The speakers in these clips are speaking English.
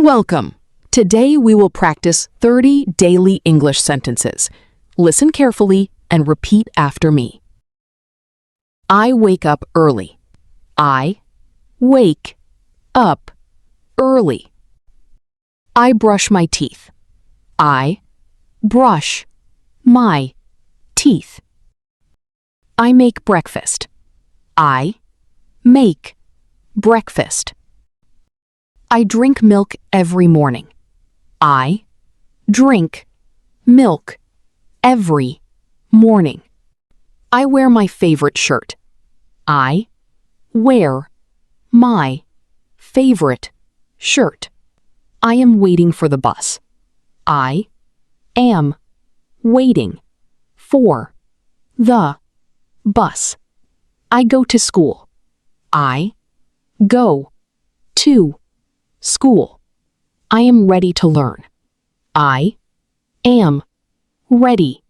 Welcome. Today we will practice 30 daily English sentences. Listen carefully and repeat after me. I wake up early. I wake up early. I brush my teeth. I brush my teeth. I make breakfast. I make breakfast. I drink milk every morning. I drink milk every morning. I wear my favorite shirt. I wear my favorite shirt. I am waiting for the bus. I am waiting for the bus. I go to school. I go to school. I am ready to learn. I am ready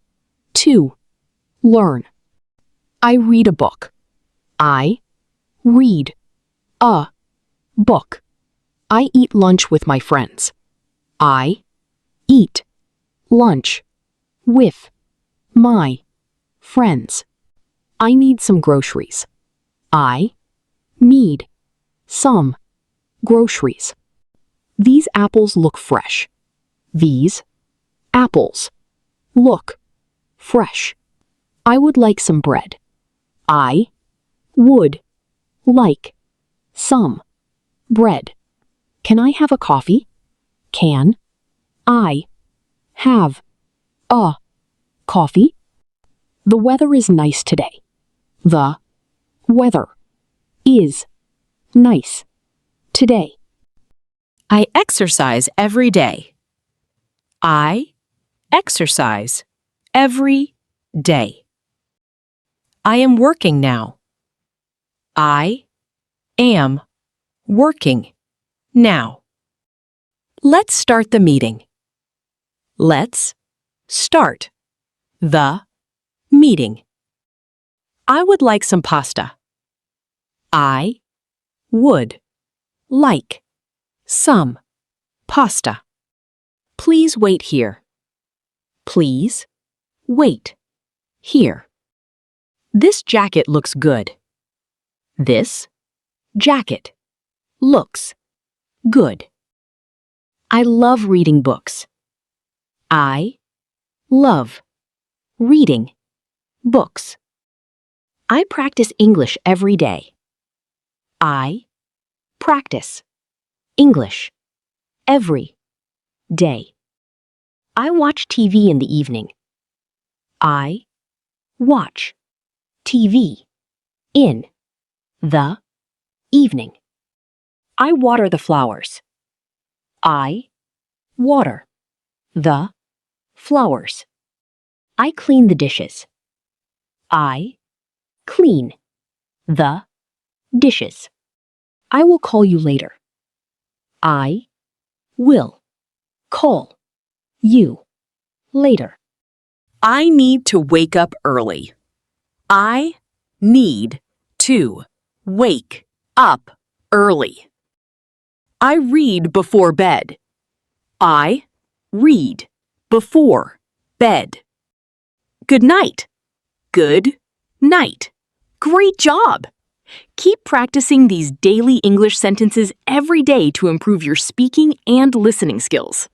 to learn. I read a book. I read a book. I eat lunch with my friends. I eat lunch with my friends. I need some groceries. I need some groceries. These apples look fresh. These apples look fresh. I would like some bread. I would like some bread. Can I have a coffee? Can I have a coffee? The weather is nice today. The weather is nice today. I exercise every day. I exercise every day. I am working now. I am working now. Let's start the meeting. Let's start the meeting. I would like some pasta. I would like some pasta. Please wait here. Please wait here. This jacket looks good. This jacket looks good. I love reading books. I love reading books. I practice English every day. I practice English every day. I watch TV in the evening. I watch TV in the evening. I water the flowers. I water the flowers. I clean the dishes. I clean the dishes. I will call you later. I will call you later. I need to wake up early. I need to wake up early. I read before bed. I read before bed. Good night. Good night. Great job! Keep practicing these daily English sentences every day to improve your speaking and listening skills.